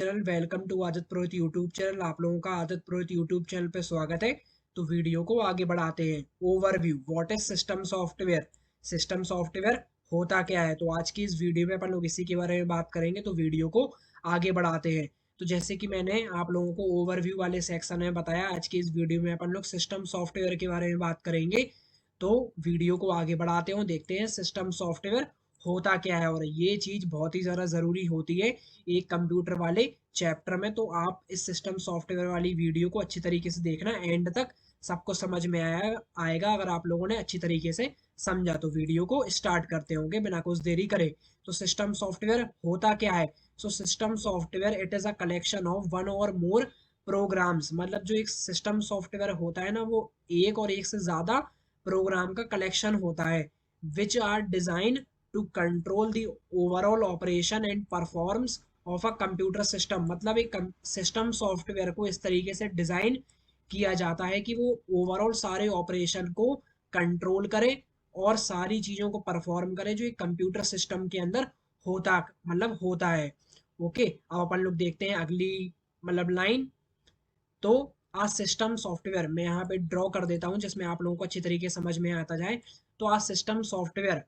Channel welcome to आदत प्रोहित YouTube channel. आप लोगों का आदत प्रोहित यूट्यूब चैनल पे स्वागत है। तो वीडियो को आगे बढ़ाते हैं। Overview, what is system software. System software होता क्या है, तो आज की इस वीडियो में अपन लोग इसी के बारे में बात करेंगे। तो वीडियो को आगे बढ़ाते हैं। तो जैसे कि मैंने आप लोगों को ओवरव्यू वाले सेक्शन में बताया, आज की इस वीडियो में अपन लोग सिस्टम सॉफ्टवेयर के बारे में बात करेंगे। तो वीडियो को आगे बढ़ाते हैं, देखते हैं सिस्टम सॉफ्टवेयर होता क्या है। और ये चीज बहुत ही ज़्यादा ज़रूरी होती है एक कंप्यूटर वाले चैप्टर में। तो आप इस सिस्टम सॉफ्टवेयर वाली वीडियो को अच्छी तरीके से देखना, एंड तक सबको समझ में आएगा अगर आप लोगों ने अच्छी तरीके से समझा। तो वीडियो को स्टार्ट करते होंगे बिना कुछ देरी करे। तो सिस्टम सॉफ्टवेयर होता क्या है। So system software it is a collection of one और मोर प्रोग्राम्स। मतलब जो एक सिस्टम सॉफ्टवेयर होता है ना, वो एक और एक से ज्यादा प्रोग्राम का कलेक्शन होता है, which are design to control the overall operation and performs of a computer system. मतलब एक सिस्टम सॉफ्टवेयर को इस तरीके से डिजाइन किया जाता है कि वो ओवरऑल सारे ऑपरेशन को कंट्रोल करे और सारी चीजों को परफॉर्म करे जो एक कंप्यूटर सिस्टम के अंदर होता मतलब होता है। ओके, अब अपन लोग देखते हैं अगली मतलब लाइन। तो आज सिस्टम सॉफ्टवेयर मैं यहाँ पे ड्रॉ कर देता हूँ जिसमें आप लोगों को अच्छी तरीके से समझ में आता जाए। तो आज system software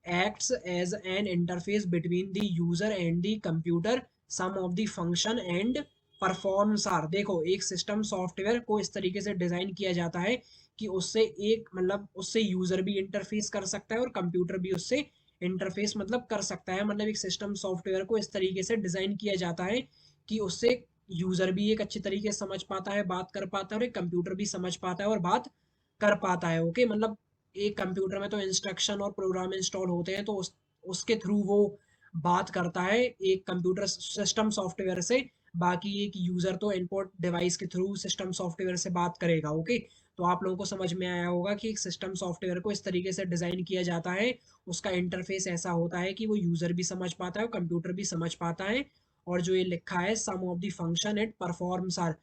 acts as an interface between the user and the computer. Some of the function and performs are, देखो एक सिस्टम सॉफ्टवेयर को इस तरीके से डिजाइन किया जाता है कि उससे एक मतलब उससे यूजर भी इंटरफेस कर सकता है और कंप्यूटर भी उससे इंटरफेस मतलब कर सकता है। मतलब एक सिस्टम सॉफ्टवेयर को इस तरीके से डिजाइन किया जाता है कि उससे यूजर भी एक अच्छी तरीके से समझ पाता है, बात कर पाता है, और एक कंप्यूटर भी समझ पाता है और बात कर पाता है। ओके, मतलब एक कंप्यूटर में तो इंस्ट्रक्शन और प्रोग्राम इंस्टॉल होते हैं, तो उसके थ्रू वो बात करता है एक कंप्यूटर सिस्टम सॉफ्टवेयर से। बाकी एक यूजर तो इनपुट डिवाइस के थ्रू सिस्टम सॉफ्टवेयर से बात करेगा। ओके, तो आप लोगों को समझ में आया होगा कि एक सिस्टम सॉफ्टवेयर को इस तरीके से डिजाइन किया जाता है, उसका इंटरफेस ऐसा होता है कि वो यूजर भी समझ पाता है और कंप्यूटर भी समझ पाता है। और जो ये लिखा है some of the function it performs are,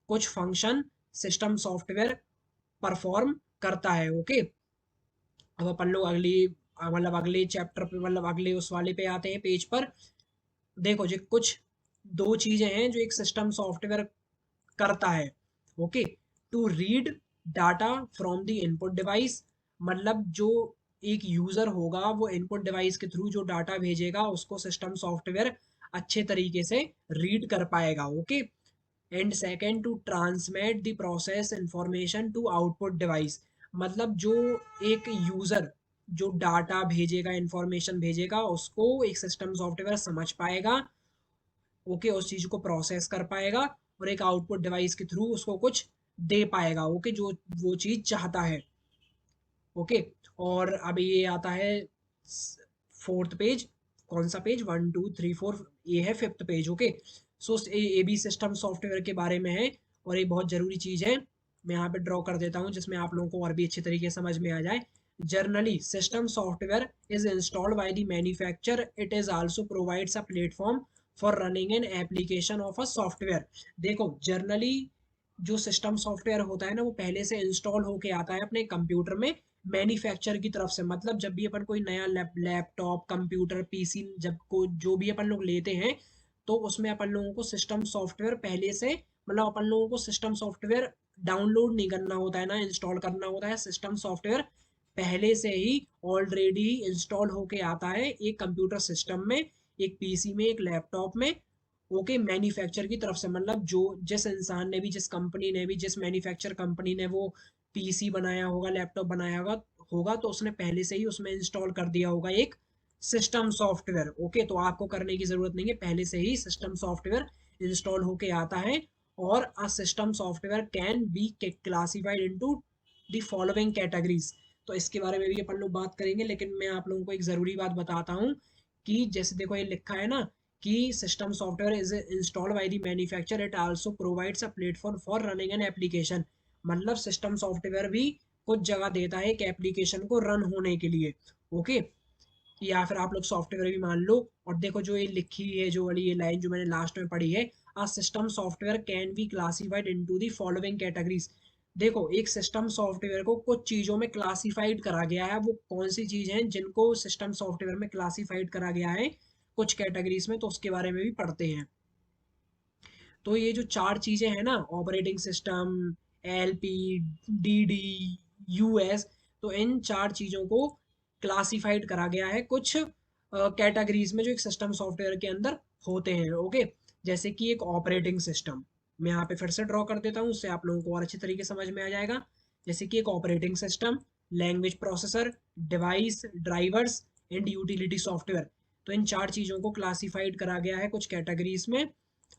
कुछ फंक्शन सिस्टम सॉफ्टवेयर परफॉर्म करता है। ओके, अब अपन लोग अगली मतलब अगले चैप्टर पे मतलब अगले उस वाले पे आते हैं पेज पर। देखो जी, कुछ दो चीजें हैं जो एक सिस्टम सॉफ्टवेयर करता है। Okay, to read data from the input device. मतलब जो एक यूजर होगा वो इनपुट डिवाइस के थ्रू जो डाटा भेजेगा उसको सिस्टम सॉफ्टवेयर अच्छे तरीके से रीड कर पाएगा। Okay, and second to transmit the process information to output device. मतलब जो एक यूजर जो डाटा भेजेगा, इंफॉर्मेशन भेजेगा, उसको एक सिस्टम सॉफ्टवेयर समझ पाएगा। ओके, उस चीज को प्रोसेस कर पाएगा और एक आउटपुट डिवाइस के थ्रू उसको कुछ दे पाएगा। ओके, जो वो चीज चाहता है। ओके, और अभी ये आता है फोर्थ पेज। कौन सा पेज, 1 2 3 4, ये है फिफ्थ पेज। ओके, सो ये भी सिस्टम सॉफ्टवेयर के बारे में है और ये बहुत जरूरी चीज है। मैं यहाँ पे ड्रॉ कर देता हूँ जिसमें आप लोगों को और भी अच्छे तरीके से समझ में आ जाए। Generally system software is installed by the manufacture, it is also provides a platform for running an application of a software. देखो जनरली जो सिस्टम सॉफ्टवेयर होता है ना, वो पहले से इंस्टॉल होके आता है अपने कंप्यूटर में मैन्युफैक्चर की तरफ से। मतलब जब भी अपन कोई नया लैपटॉप कंप्यूटर पीसी जब को जो भी अपन लोग लेते हैं, तो उसमें अपन लोगों को सिस्टम सॉफ्टवेयर पहले से मतलब अपन लोगों को सिस्टम सॉफ्टवेयर डाउनलोड नहीं करना होता है ना इंस्टॉल करना होता है। सिस्टम सॉफ्टवेयर पहले से ही ऑलरेडी इंस्टॉल होके आता है एक कंप्यूटर सिस्टम में, एक पीसी में, एक लैपटॉप में। ओके, मैन्युफैक्चर की तरफ से मतलब जो जिस इंसान ने भी, जिस कंपनी ने भी, जिस मैन्युफैक्चर कंपनी ने वो पीसी बनाया होगा, लैपटॉप बनाया होगा, तो उसने पहले से ही उसमें इंस्टॉल कर दिया होगा एक सिस्टम सॉफ्टवेयर। ओके, तो आपको करने की जरूरत नहीं है, पहले से ही सिस्टम सॉफ्टवेयर इंस्टॉल होके आता है। और a system software can be classified into the following categories. तो इसके बारे में भी अपन लोग बात करेंगे, लेकिन मैं आप लोगों को एक जरूरी बात बताता हूँ कि जैसे देखो ये लिखा है ना कि system software is installed by the manufacture, it also provides a platform for running an application. मतलब सिस्टम सॉफ्टवेयर भी कुछ जगह देता है एक एप्लीकेशन को रन होने के लिए। ओके, या फिर आप लोग सॉफ्टवेयर भी मान लो। और देखो जो ये लिखी है, जो वाली ये लाइन जो मैंने लास्ट में पढ़ी है, a system software can be classified into the following categories. देखो एक सिस्टम सॉफ्टवेयर को कुछ चीजों में क्लासिफाइड करा गया है। वो कौन सी चीज है जिनको सिस्टम सॉफ्टवेयर में क्लासिफाइड करा गया है कुछ कैटेगरीज में, तो उसके बारे में भी पढ़ते हैं। तो ये जो चार चीजें हैं ना, operating system, LP, DD, US, तो इन चार चीजों को क्लासिफाइड करा गया है कुछ कैटेगरीज में जो एक सिस्टम सॉफ्टवेयर के अंदर होते हैं। ओके, जैसे कि एक ऑपरेटिंग सिस्टम, मैं यहाँ पे फिर से ड्रॉ कर देता हूँ, उससे आप लोगों को और अच्छी तरीके समझ में आ जाएगा। जैसे कि एक operating system, language processor, device, drivers and utility software, तो इन चार चीज़ों को क्लासिफाइड करा गया है कुछ कैटेगरीज में।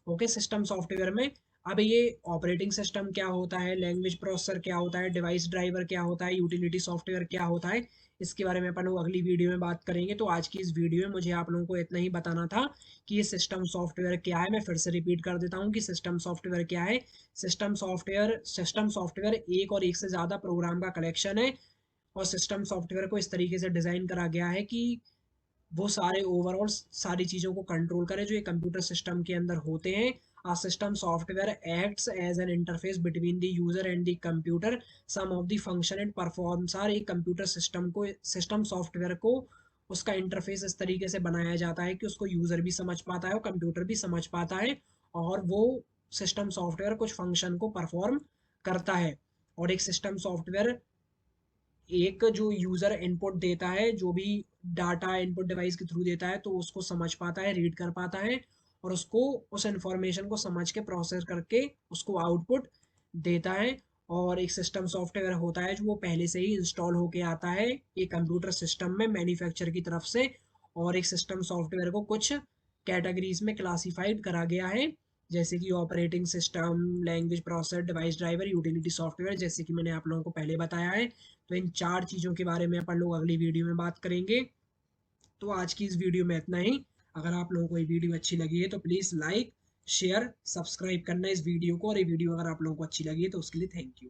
ओके, सिस्टम सॉफ्टवेयर में। अब ये ऑपरेटिंग सिस्टम क्या होता है, लैंग्वेज प्रोसेसर क्या होता है, डिवाइस ड्राइवर क्या होता है, यूटिलिटी सॉफ्टवेयर क्या होता है, इसके बारे में अपन लोग अगली वीडियो में बात करेंगे। तो आज की इस वीडियो में मुझे आप लोगों को इतना ही बताना था कि ये सिस्टम सॉफ्टवेयर क्या है। मैं फिर से रिपीट कर देता हूँ कि सिस्टम सॉफ्टवेयर क्या है। सिस्टम सॉफ्टवेयर एक और एक से ज़्यादा प्रोग्राम का कलेक्शन है, और सिस्टम सॉफ्टवेयर को इस तरीके से डिज़ाइन करा गया है कि वो सारे ओवरऑल सारी चीज़ों को कंट्रोल करे जो ये कंप्यूटर सिस्टम के अंदर होते हैं। A system software acts as an interface between the user and the computer. Some of the function and performs are, एक कंप्यूटर सिस्टम को, सिस्टम सॉफ्टवेयर को उसका इंटरफेस इस तरीके से बनाया जाता है कि उसको यूजर भी समझ पाता है और कंप्यूटर भी समझ पाता है, और वो सिस्टम सॉफ्टवेयर कुछ फंक्शन को परफॉर्म करता है। और एक सिस्टम सॉफ्टवेयर एक जो यूजर इनपुट देता है, जो भी डाटा इनपुट डिवाइस के थ्रू देता है, तो उसको समझ पाता है, रीड कर पाता है, और उसको उस इंफॉर्मेशन को समझ के प्रोसेस करके उसको आउटपुट देता है। और एक सिस्टम सॉफ्टवेयर होता है जो वो पहले से ही इंस्टॉल होके आता है एक कंप्यूटर सिस्टम में मैन्युफैक्चर की तरफ से। और एक सिस्टम सॉफ्टवेयर को कुछ कैटेगरीज में क्लासिफाइड करा गया है, जैसे कि operating system, language processor, device driver, utility software, जैसे कि मैंने आप लोगों को पहले बताया है। तो इन चार चीज़ों के बारे में अपन लोग अगली वीडियो में बात करेंगे। तो आज की इस वीडियो में इतना ही। अगर आप लोगों को ये वीडियो अच्छी लगी है तो प्लीज़ लाइक, शेयर, सब्सक्राइब करना इस वीडियो को, और ये वीडियो अगर आप लोगों को अच्छी लगी है तो उसके लिए थैंक यू।